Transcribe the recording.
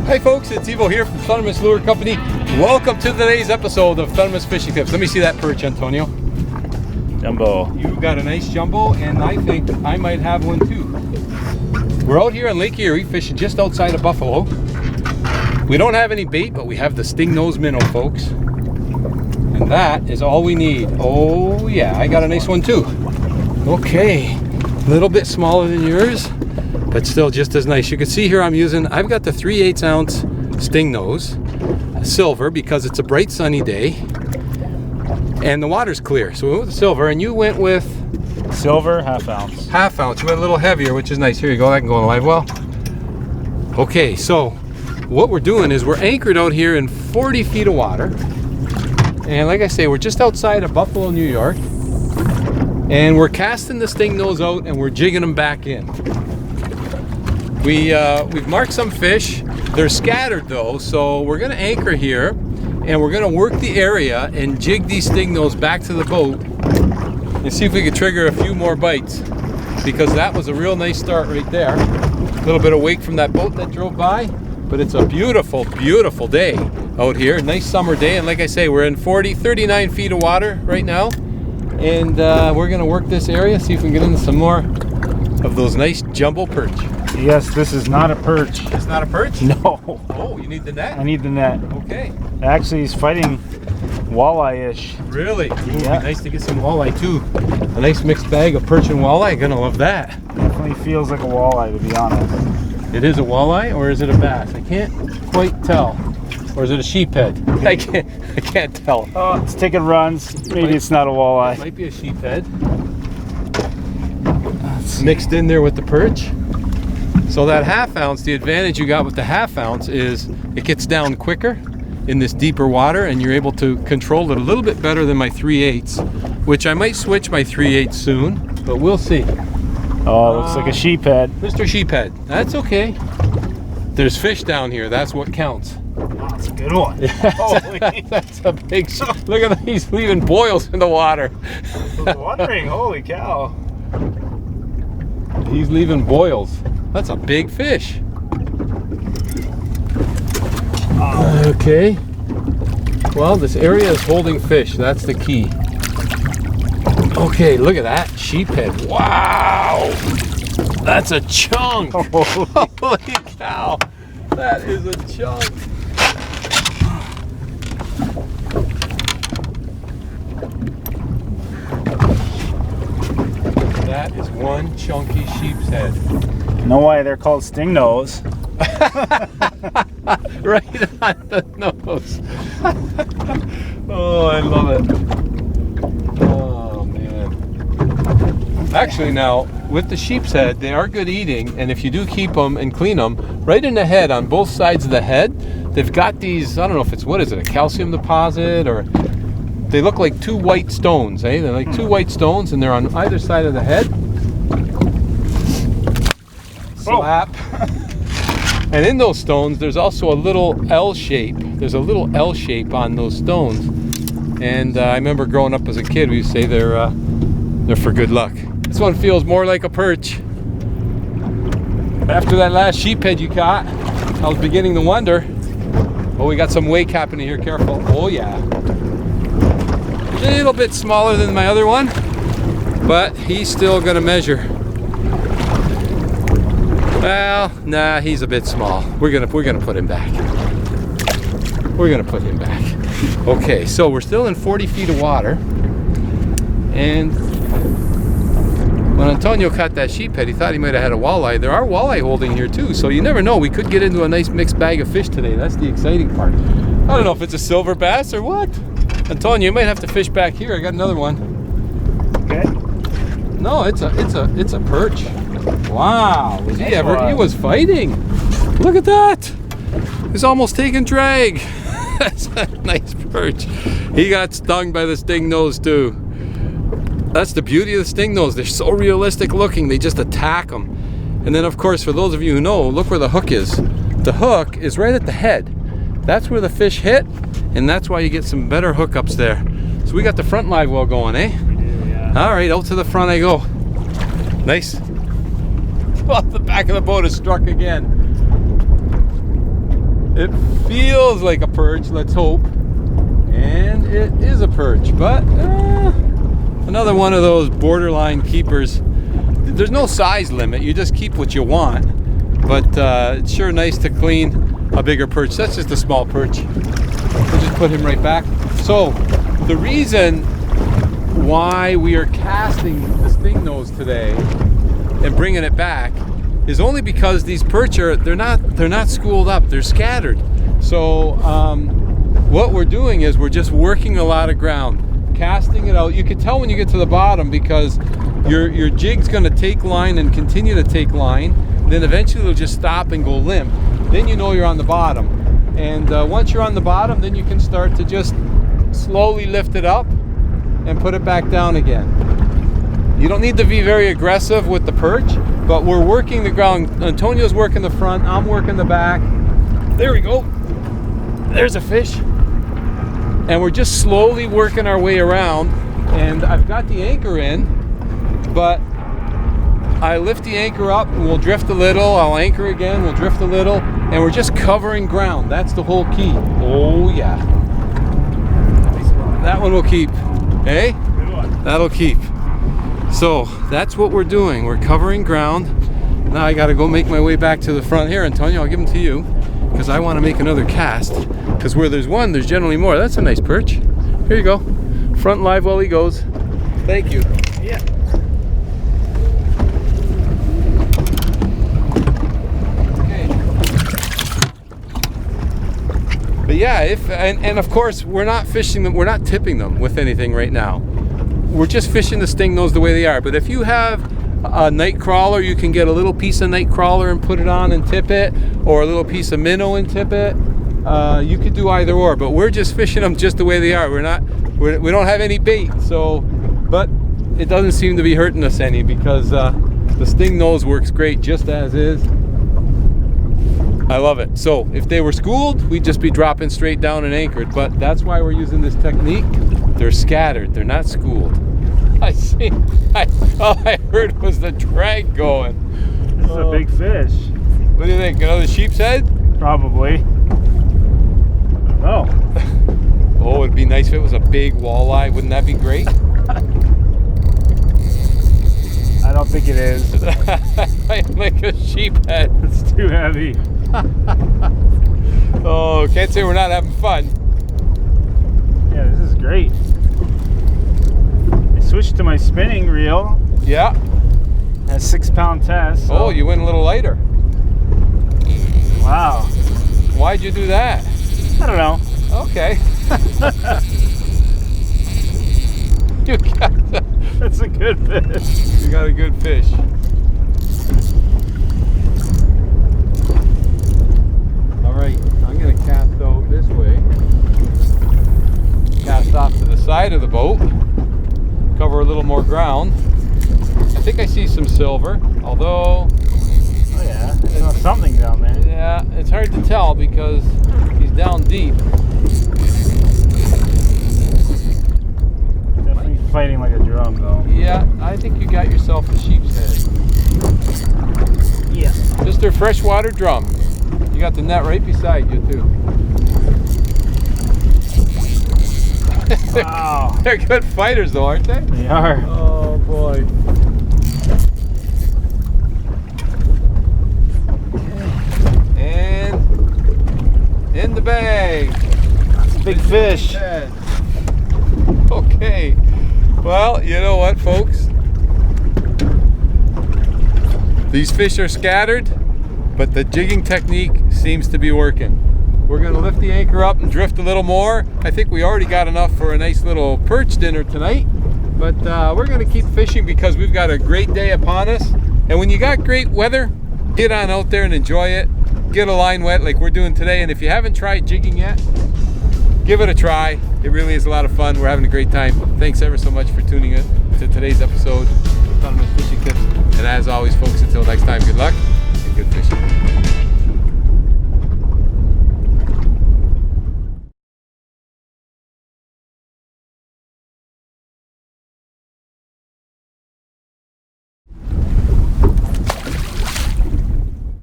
Hey folks, it's Evo here from Thundermist Lure Company. Welcome to today's episode of Thundermist Fishing Tips. Let me see that perch, Antonio. Jumbo. You got a nice jumbo, and I think I might have one too. We're out here on Lake Erie fishing just outside of Buffalo. We don't have any bait, but we have the Stingnose minnow, folks. And that is all we need. Oh yeah, I got a nice one too. Okay, a little bit smaller than yours, but still just as nice. You can see here I've got the 3/8 ounce Stingnose silver because it's a bright sunny day and the water's clear. So we went with the silver, and you went with Silver, half ounce. half ounce. You went a little heavier, which is nice. Here you go, that can go in a live well. Okay, so what we're doing is we're anchored out here in 40 feet of water. And like I say, we're just outside of Buffalo, New York. And we're casting the Stingnose out and we're jigging them back in. We've marked some fish. They're scattered though, so we're gonna anchor here and we're gonna work the area and jig these Stingnose back to the boat and see if we can trigger a few more bites, because that was a real nice start right there. A little bit of wake from that boat that drove by, but it's a beautiful, beautiful day out here. Nice summer day, and like I say, we're in 39 feet of water right now, and we're gonna work this area, see if we can get into some more of those nice jumbo perch. Yes, this is not a perch. It's not a perch? No. Oh, you need the net? I need the net. Okay. Actually, he's fighting walleye-ish. Really? It would Yeah. be nice to get some walleye too. A nice mixed bag of perch and walleye. Gonna love that. Definitely feels like a walleye, to be honest. It is a walleye, or is it a bass? I can't quite tell. Or is it a sheephead? I can't tell. Oh, it's taking runs. Maybe it's not a walleye. Might be a sheephead. Mixed in there with the perch. So that half ounce, the advantage you got with the half ounce is it gets down quicker in this deeper water, and you're able to control it a little bit better than my 3/8, which I might switch my 3/8 soon, but we'll see. Oh, it looks like a sheephead. Mr. Sheephead, that's okay. There's fish down here, that's what counts. Oh, that's a good one. Holy. That's a big, look at that, he's leaving boils in the water. I was wondering, holy cow. He's leaving boils. That's a big fish. Okay. Well, this area is holding fish. That's the key. Okay, look at that sheephead. Wow! That's a chunk. Holy cow! That is a chunk. That is one chunky sheepshead. You know why they're called Stingnose? Right on the nose. Oh, I love it. Oh, man. Actually, now, with the sheepshead, they are good eating, and if you do keep them and clean them, right in the head, on both sides of the head, they've got these, I don't know if it's, what is it, a calcium deposit, or they look like two white stones, eh? They're like two white stones, and they're on either side of the head. Slap. And in those stones, there's also a little L shape. There's a little L shape on those stones. And I remember growing up as a kid, we used to say they're for good luck. This one feels more like a perch. After that last sheephead you caught, I was beginning to wonder. Oh, we got some wake happening here, careful. Oh yeah. A little bit smaller than my other one, but he's still gonna measure. Well, nah, he's a bit small. We're gonna put him back. We're gonna put him back. Okay, so we're still in 40 feet of water, and when Antonio caught that sheephead, he thought he might have had a walleye. There are walleye holding here too, so you never know. We could get into a nice mixed bag of fish today. That's the exciting part. I don't know if it's a silver bass or what. Antonio, you might have to fish back here. I got another one. Okay. No, it's a perch. Wow, was he ever? He was fighting. Look at that. He's almost taking drag. That's a nice perch. He got stung by the Stingnose too. That's the beauty of the Stingnose. They're so realistic looking. They just attack them. And then, of course, for those of you who know, look where the hook is. The hook is right at the head. That's where the fish hit, and that's why you get some better hookups there. So we got the front live well going, eh? Yeah. All right, out to the front I go. Nice. Well, the back of the boat is struck again. It feels like a perch, let's hope. And it is a perch, but another one of those borderline keepers. There's no size limit, you just keep what you want. But it's sure nice to clean a bigger perch. That's just a small perch. We'll just put him right back. So the reason why we are casting the Stingnose today and bringing it back is only because these perch they're not schooled up, they're scattered. So what we're doing is we're just working a lot of ground, casting it out. You can tell when you get to the bottom because your jig's going to take line and continue to take line. Then eventually it'll just stop and go limp. Then you know you're on the bottom. And once you're on the bottom, then you can start to just slowly lift it up and put it back down again. You don't need to be very aggressive with the perch, but we're working the ground. Antonio's working the front, I'm working the back. There we go. There's a fish. And we're just slowly working our way around. And I've got the anchor in, but I lift the anchor up and we'll drift a little. I'll anchor again, we'll drift a little. And we're just covering ground. That's the whole key. Oh yeah. That one will keep. Hey? Good one. That'll keep. So that's what we're doing. We're covering ground. Now I gotta go make my way back to the front here. Antonio, I'll give them to you because I want to make another cast. Because where there's one, there's generally more. That's a nice perch. Here you go. Front live while he goes. Thank you. Yeah. But yeah, and of course we're not fishing them, we're not tipping them with anything right now. We're just fishing the Stingnose the way they are. But if you have a night crawler, you can get a little piece of night crawler and put it on and tip it, or a little piece of minnow and tip it. You could do either or, but we're just fishing them just the way they are. We don't have any bait, so, but it doesn't seem to be hurting us any because the Stingnose works great just as is. I love it. So if they were schooled, we'd just be dropping straight down and anchored, but that's why we're using this technique. They're scattered, they're not schooled. I see, all I heard was the drag going. This is a big fish. What do you think, another sheepshead? Probably. I don't know. Oh, it'd be nice if it was a big walleye, wouldn't that be great? I don't think it is. Like a sheephead. It's too heavy. Oh, can't say we're not having fun. Yeah, this is great. I switched to my spinning reel. Yeah. A 6-pound test. So. Oh, you went a little lighter. Wow. Why'd you do that? I don't know. Okay. You got That's a good fish. You got a good fish. All right, I'm gonna cast out this way. Cast off to the side of the boat. Cover a little more ground. I think I see some silver, although... Oh yeah, there's something down there. Yeah, it's hard to tell because he's down deep. Definitely fighting like a drum though. Yeah, I think you got yourself a sheepshead. Yeah. Just a freshwater drum. You got the net right beside you too. Wow. They're good fighters though, aren't they? They are. Oh boy. And in the bag. That's a big fish. Okay. Well, you know what, folks? These fish are scattered, but the jigging technique seems to be working. We're going to lift the anchor up and drift a little more. I think we already got enough for a nice little perch dinner tonight, but we're going to keep fishing because we've got a great day upon us. And when you got great weather, get on out there and enjoy it. Get a line wet like we're doing today. And if you haven't tried jigging yet, give it a try. It really is a lot of fun. We're having a great time. Thanks ever so much for tuning in to today's episode of Thundermist Fishing Tips. And as always, folks, until next time, good luck and good fishing.